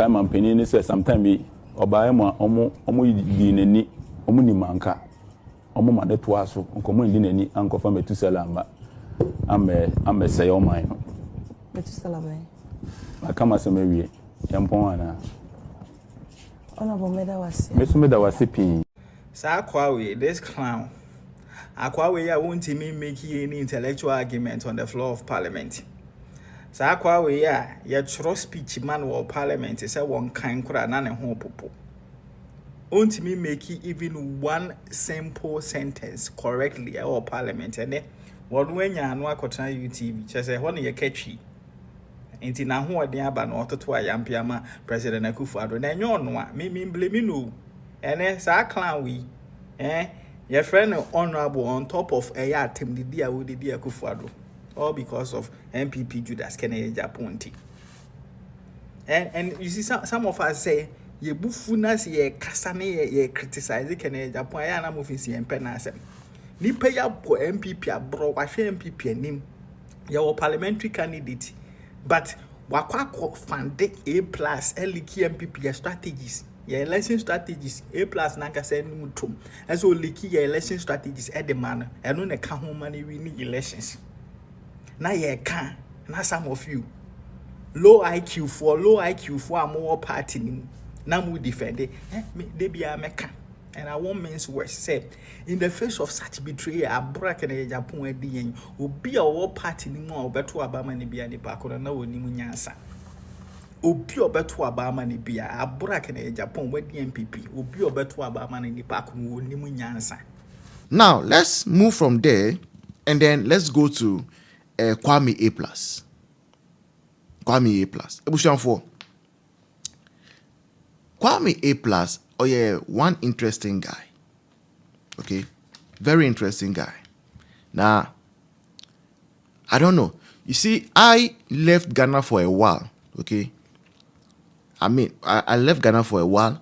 time and penny says sometime be or by omo di neni omo ni manka omo made to aso nkomo ndi neni ankofa metusela amba am say o mine metusela be akama se mewie yampon ana ona bo meda wase mesumeda wase pin sa kwawe this clown akwawe ya won't me make any intellectual argument on the floor of parliament. Sa akwawe ya choro speech man wo parliament say one kind kura na ne ho popo. Won't me make even one simple sentence correctly or parliament and one wenya anu akotana UTV say ho ne ye katwi. Enti na ho odin aba na ototo ayampiama President Akufo-Addo na enyo no a me blame no. Ene sa clown we your friend honorable on top of a yatim the dear with the dear Akufo-Addo, all because of MPP Judas Kennedy Japonti. And you see some of us say ye bufunas ye kasane ye criticize Kennedy Japan ya na moving si GhanaNsem. Ni pay up for MPP abro wa MPP nim your parliamentary candidate, but wakwa fund APlus eliki MPP strategies. Your election strategies APlus nanka say no mutum and so leaky your election strategies at the man and no ka ho money we need elections na ye can na some of you low IQ for more party ni na mu defend they be a meka and I want men's words say in the face of such betrayal bragg na Japan edi yen obi a wo party ni mu a obeto abama ni bia ni pa ko na woni mu nyansa obi obeto abama ni bia bragg na Japan we MPP obi obeto abama ni pa ko woni mu nyansa. Now let's move from there and then let's go to Kwame APlus. Kwame APlus. Ebushanfo. Kwame APlus, oh yeah, one interesting guy. Okay? Very interesting guy. Now, I don't know. You see, I left Ghana for a while. Okay? I mean, I left Ghana for a while.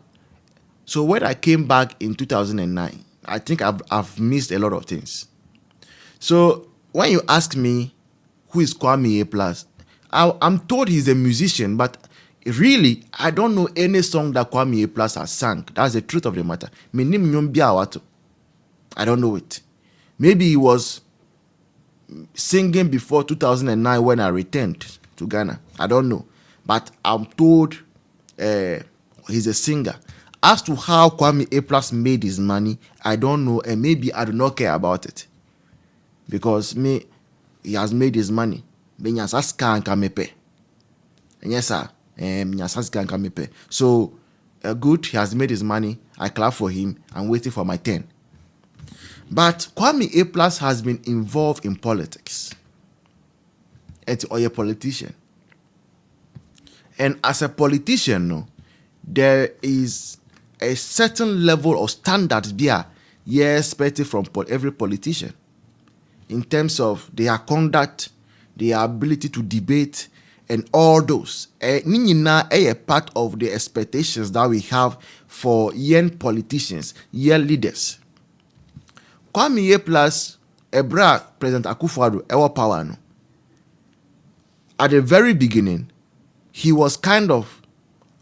So when I came back in 2009, I think I've missed a lot of things. So when you ask me who is Kwame APlus, I'm told he's a musician, but really, I don't know any song that Kwame APlus has sung. That's the truth of the matter. I don't know it. Maybe he was singing before 2009 when I returned to Ghana. I don't know. But I'm told he's a singer. As to how Kwame APlus made his money, I don't know, and maybe I do not care about it. Because he has made his money. Yes, sir. So, good, he has made his money. I clap for him. I'm waiting for my turn. But Kwame APlus has been involved in politics. Or a politician. And as a politician, there is a certain level of standards there expected from every politician. In terms of their conduct, their ability to debate, and all those. A part of the expectations that we have for young politicians, young leaders. Kwame APlus, bragg President Akufo-Addo, our power no. At the very beginning, he was kind of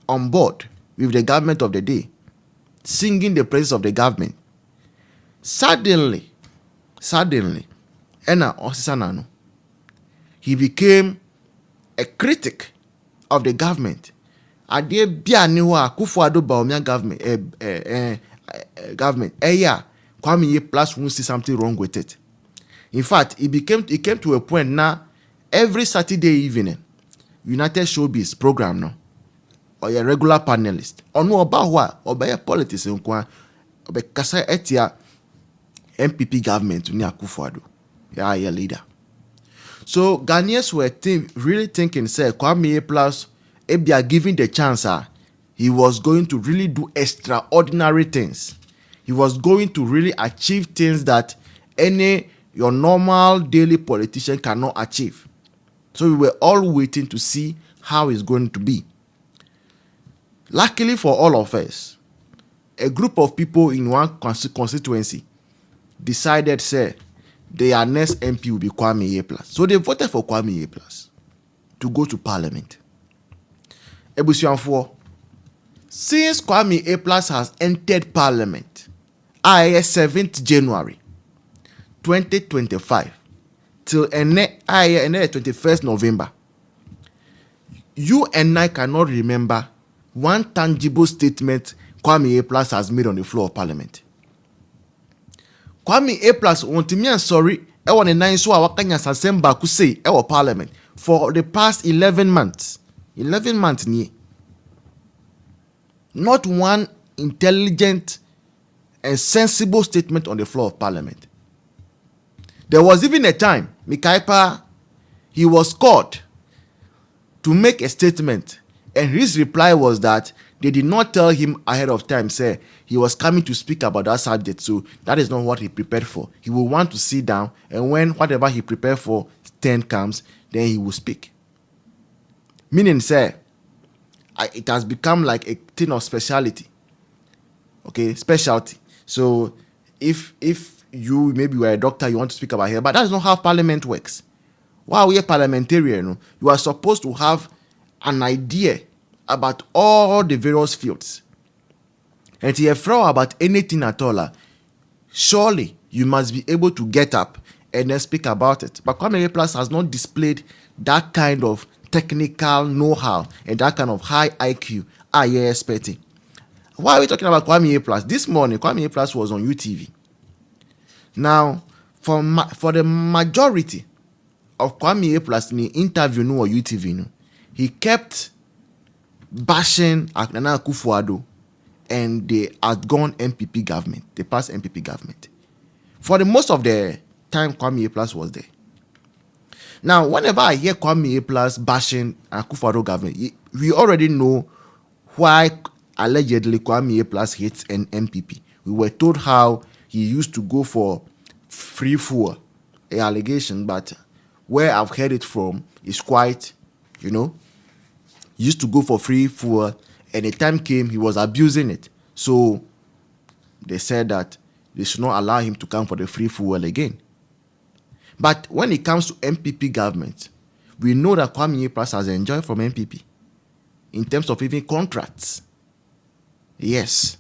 on board with the government of the day, singing the praises of the government. Suddenly, he became a critic of the government. Ade bia ni ho Akufo-Addo Baumia government Kwame APlus won't see something wrong with it. In fact, it came to a point now every Saturday evening, United Showbiz program no, or a regular panelist, or no about what or by a politics in kwa or by kasa etia MPP government ni Akufo-Addo. Yeah, your leader. So Ghanaians were really thinking, say, Kwame APlus, if they are given the chance, he was going to really do extraordinary things. He was going to really achieve things that your normal daily politician cannot achieve. So we were all waiting to see how it's going to be. Luckily for all of us, a group of people in one constituency decided, say, their next MP will be Kwame APlus. So they voted for Kwame APlus to go to Parliament. Ebusianfo, since Kwame APlus has entered Parliament, 7th January 2025 till 21st November, you and I cannot remember one tangible statement Kwame APlus has made on the floor of Parliament. Kwame APlus wontimi ansori e won nan so a wakanya sasem ba ku sei e Parliament for the past 11 months. 11 months ni. Not one intelligent and sensible statement on the floor of Parliament. There was even a time Mikaipa, he was called to make a statement, and his reply was that they did not tell him ahead of time, say he was coming to speak about that subject, so that is not what he prepared for. He will want to sit down, and when whatever he prepared for turn comes, then he will speak. Meaning, say, it has become like a thing of speciality. Okay, specialty. So if you maybe were a doctor, you want to speak about here, but that's not how Parliament works. While we're parliamentarian, you are supposed to have an idea about all the various fields. And if you throw about anything at all, surely you must be able to get up and then speak about it. But Kwame APlus has not displayed that kind of technical know-how and that kind of high IQ you're expecting. Why are we talking about Kwame APlus? This morning, Kwame APlus was on UTV. Now, for the majority of Kwame APlus in the interview no or UTV, no, he kept bashing Nana Akufo-Addo and the outgone MPP government, the past MPP government. For the most of the time, Kwame APlus was there. Now, whenever I hear Kwame APlus bashing Akufo-Addo government, we already know why allegedly Kwame APlus hates an MPP. We were told how he used to go for free fuel, an allegation, but where I've heard it from is quite, he used to go for free fuel, and the time came he was abusing it. So they said that they should not allow him to come for the free fuel again. But when it comes to MPP government, we know that Kwame APlus has enjoyed from MPP in terms of even contracts. Yes.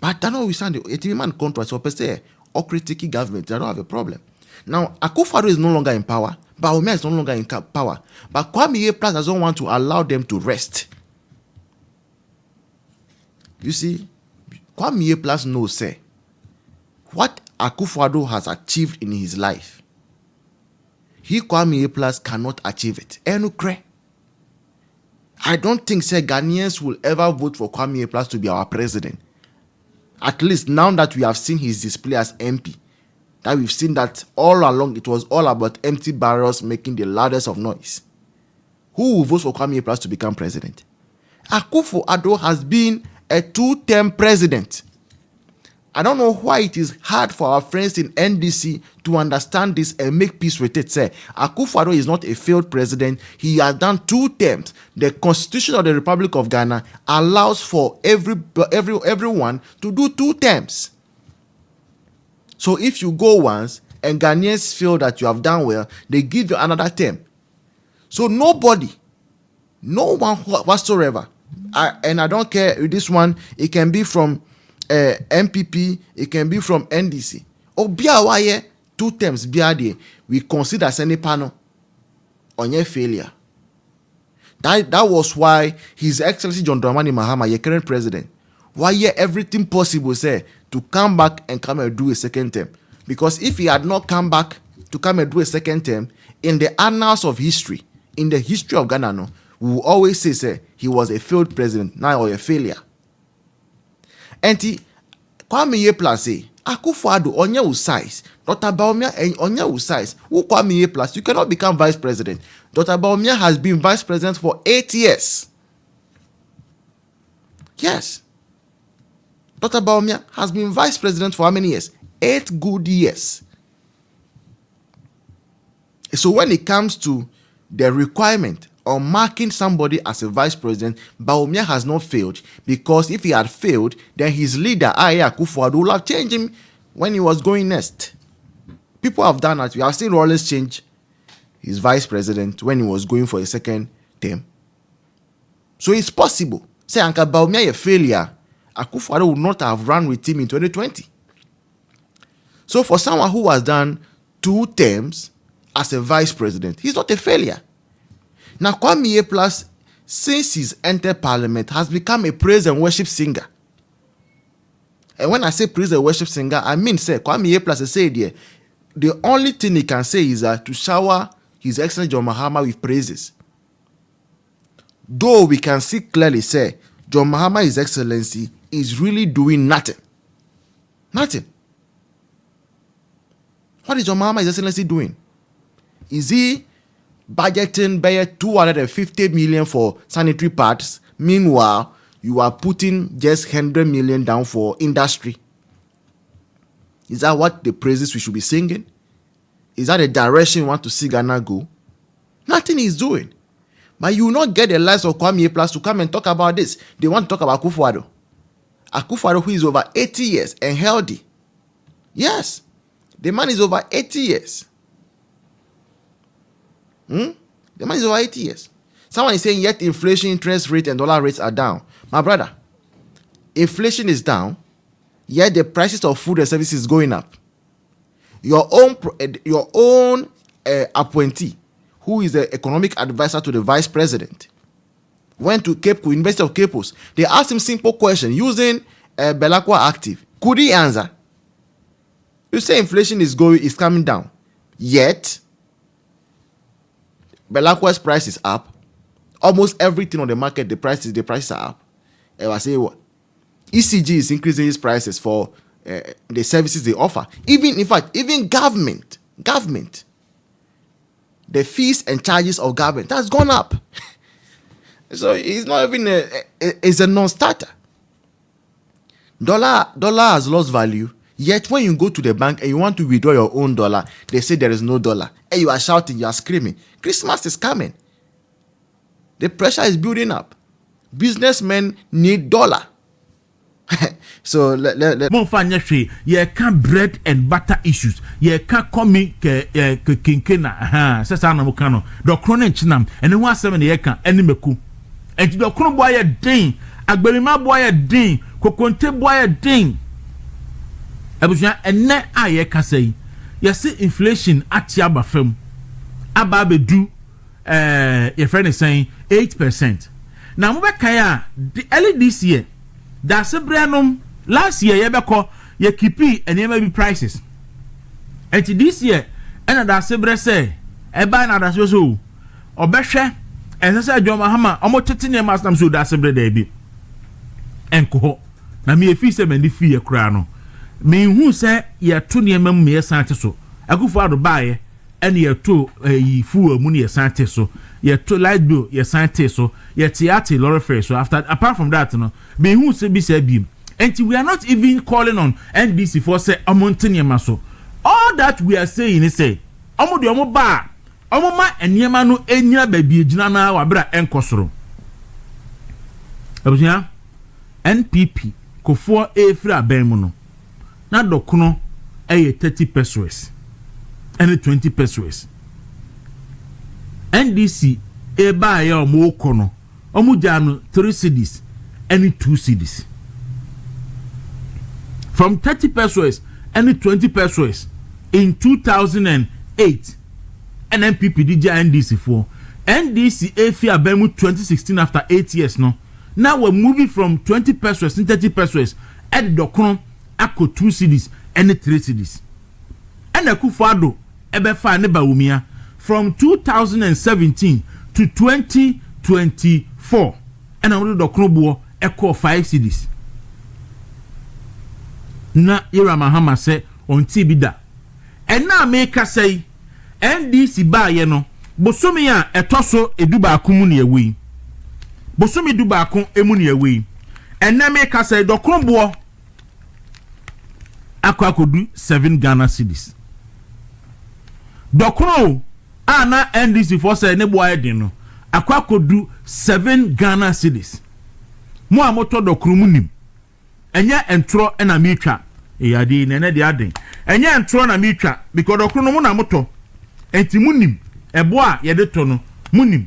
But I know we stand the man contracts or per se or critical government, they don't have a problem. Now, Akufo-Addo is no longer in power. Bawumia is no longer in power. But Kwame APlus doesn't want to allow them to rest. You see, Kwame APlus knows, say, what Akufo-Addo has achieved in his life, Kwame APlus cannot achieve it. I don't think, say, Ghanaians will ever vote for Kwame APlus to be our president. At least now that we have seen his display as MP, that we've seen that all along it was all about empty barrels making the loudest of noise. Who will vote for Kwame APlus to become president? Akufo-Addo has been a 2-term president. I don't know why it is hard for our friends in NDC to understand this and make peace with it. Say, Akufo-Addo is not a failed president. He has done 2 terms. The Constitution of the Republic of Ghana allows for everyone to do 2 terms. So if you go once and Ghanaians feel that you have done well, they give you another term. So no one whatsoever, and I don't care if this one, it can be from MPP, it can be from NDC. Obiawaye 2 terms biade, we consider any panel on your failure. That was why His Excellency John Dramani Mahama, your current president, why everything possible say to come back and come and do a 2nd term. Because if he had not come back to come and do a 2nd term, in the annals of history, in the history of Ghana, no, we will always say he was a failed president, now or a failure. And Kwame APlus say, Akufo-Addo onye u size, Dr. Bawumia onye u size. Who Kwame APlus, you cannot become vice president. Dr. Bawumia has been vice president for 8 years. Yes. Dr. Bawumia has been vice president for how many years? 8 good years. So when it comes to the requirement or marking somebody as a vice president, Bawumia has not failed, because if he had failed, then his leader, Akufo-Addo, would have changed him when he was going next. People have done that. We have seen Rollins change his vice president when he was going for a 2nd term. So it's possible. Say Anka Baumia a failure, Akufo-Addo would not have run with him in 2020. So for someone who has done 2 terms as a vice president, he's not a failure. Now Kwame APlus, since he's entered parliament, has become a praise and worship singer. And when I say praise and worship singer, I mean, say, Kwame APlus said here, the only thing he can say is to shower His Excellency John Mahama with praises. Though we can see clearly, say, John Mahama, His Excellency, is really doing nothing. Nothing. What is John Mahama, His Excellency, doing? Is he budgeting by 250 million for sanitary pads? Meanwhile, you are putting just 100 million down for industry. Is that what the praises we should be singing? Is that the direction we want to see Ghana go? Nothing he's doing. But you will not get the likes of Kwame APlus to come and talk about this. They want to talk about Akufo-Addo. Akufo-Addo, who is over 80 years and healthy. Yes. The man is over 80 years. The man is over 80 years. Someone is saying, yet inflation, interest rate, and dollar rates are down. My brother, inflation is down, yet the prices of food and services is going up. Your own appointee, who is the economic advisor to the vice president, went to University of Cape Coast. They asked him simple question using Belacqua Active. Could he answer? You say inflation is coming down, yet Belacqua's price is up. Almost everything on the market, the prices are up. And I say what? ECG is increasing its prices for the services they offer. Even government, the fees and charges of government has gone up. So it's not even it's a non-starter. Dollar has lost value. Yet when you go to the bank and you want to withdraw your own dollar, they say there is no dollar. And you are shouting, you are screaming. Christmas is coming. The pressure is building up. Businessmen need dollar. So let you can bread and butter issues. You can come kinkena. Sasa na mukano. Do kronen chinam. And then 17 ye kan enimeku. And do krono boy a ding. Agberima boy a ding. Kokonte boy a ding. Abuja enne aye ka say. You see inflation at yaba fam. Aba bedu your friend is saying 8%. Now mubekaya early this year. That's a brandum last year yebeko ye kipi and ye maybe prices. And this year and that's a bre say e buy na that's so obehwe and say John Mahama omo tete ne masam so that's a bre there bi. Enko na me efi se mani fi ye kura no. Me hu say ye to ne mam me san so. Akufo-Addo buy and ye to fu mu ne ye san so. Ye to light bill ye san so. Ye theatre lorry fare. So after apart from that, no, be who say be say beam. And we are not even calling on NDC for say amounting yemaso. All that we are saying is say omo de omo ba omo ma enyema no enya ba bi ejina na wa bra enkosoro. Abusia NPP kofo efri aban mu no. Na dokuno eye 30 pesos and 20 pesos. NDC eba ya omo kono Omujano 3 cedis and 2 cedis. From 30 pesos and 20 pesos in 2008. And NPP DJ NDC for NDC AFIA Bemu 2016 after 8 years no. Now we're moving from 20 pesos and 30 pesos at Dokron Ako 2 cedis and 3 cedis. And Akufo-Addo Ebefa Neba Umia from 2017 to 2024 and I want to Dokrobo echo 5 cedis. Na Ira Mahama say on Tibida. And now make us say NDC ba ye no bosomi a etoso eduba akumu ne ewi. Bosomi eduba akun emu ne ewi. And now make us say Dokrobo akwakodu 7 Ghana cedis. Dokro ana NDC for say ne boy den no akwakodu 7 Ghana cedis. Mo amoto Dokro munim. Enya entro na mitwa eyade ne de aden. Enya entro na mitwa because Dokro no mo na moto. Enti munim ebo a ye de to no munim.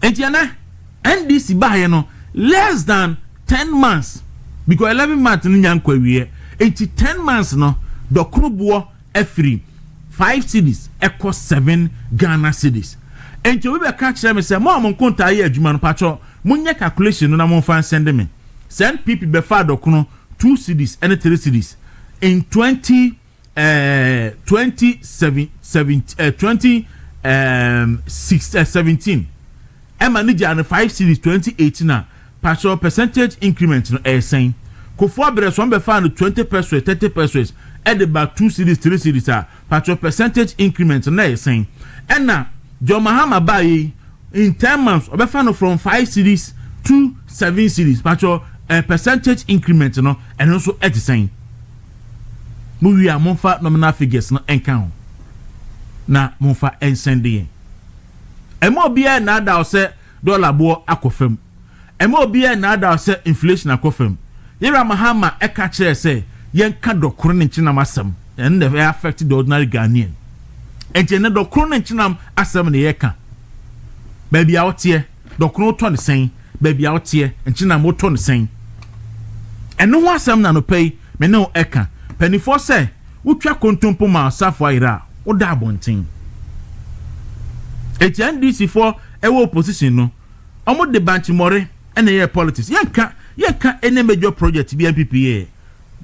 Enti ana NDC ba ye no less than 10 months because 11 months no nyankwa wie enti 10 months no dokro bo afiri 5 cities equal 7 Ghana cedis enti we be ka kire me say mo konta ye adwuma no patcho munye calculation no na mo fan send me send people be fa dokro 2 cities and 3 cities in 2017 manage and 5 cities 2018 na partial percentage increment no saying kofo abere so be found 20 pesos 30 pesos at the back 2 cities 3 cities partial percentage increment no saying and na John Mahama buy in 10 months be found from 5 cities to 7 cities partial percentage increment no and also at the same we are monfa nominal figures no enka na monfa ensende emo bia na da say dollar bo akofam emo bia na da say inflation akofam yera Mahama eka kire say yenka dokoro ne nchina masam and they affect the ordinary Ghanaian enti ne dokoro ne nchina asam ne yeka baby out here dokoro to ne sen baby out here nchina mo to ne sen eno ho asam na no pay me no eka penifo say wotwa kontompo ma safo ayira wo da abonten eti NDC for ewo opposition no omo de banchimore ene ye politics yenka ene major project bi MPPA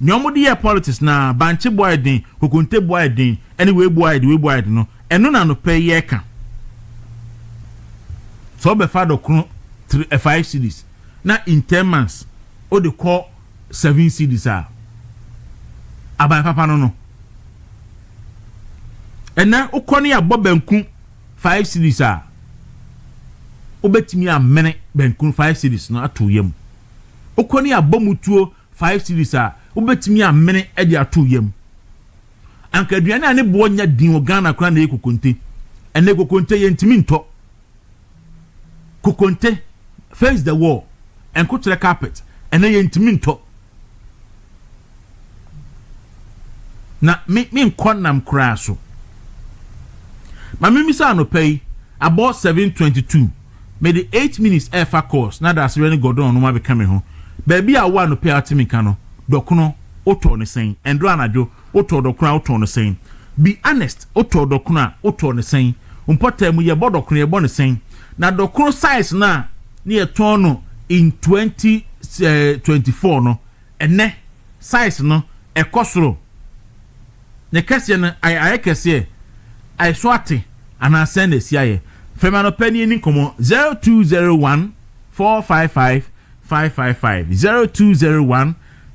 ni omo de ye politics na banchi boy den kokonte boy den ene we boy den no eno na no pay yeka so be fa do kro 5 cities na in 10 months o de call 7 cities aban papa no ena ukoni abobanku 5 cities obetimi amene banku 5 cities no ato yam ukoni abomutuo 5 cities obetimi amene edi ato yam anka aduane ane bo nya din o Ghana kra na ekokonte ene ekokonte yentimi nto kokonte face the wall and cut the carpet ene yentimi nto na me nkonnam kra so ma me misa no pay about 7:22 me the 8 minutes air course na that's really go don no ma be come ho baby a wa no pay atimi ka no dokono oto ne sen endro anajo oto dokono oto ne sen be honest oto dokono oto ne sen umpotem ye bodokono ye bo ne sen na dokono size na ne ton no in 2024 no ene size no ekosoro ne kase no ay kase ay swati ana send the CIA femano penny ni komo 0201 455 555 0201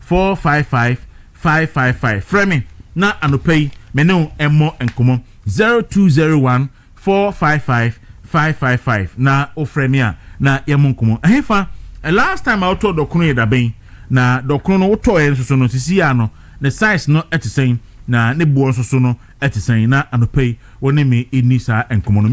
455 555 frame na anopay me no emmo enkomo 0201 455 555 na o frame a na yemo nkomo ahefa last time I told dokono ye da ben na dokono no to ye so no sisi ya no the size no etisen na ne buo so no etisen na anopay woni me inisa enkomo no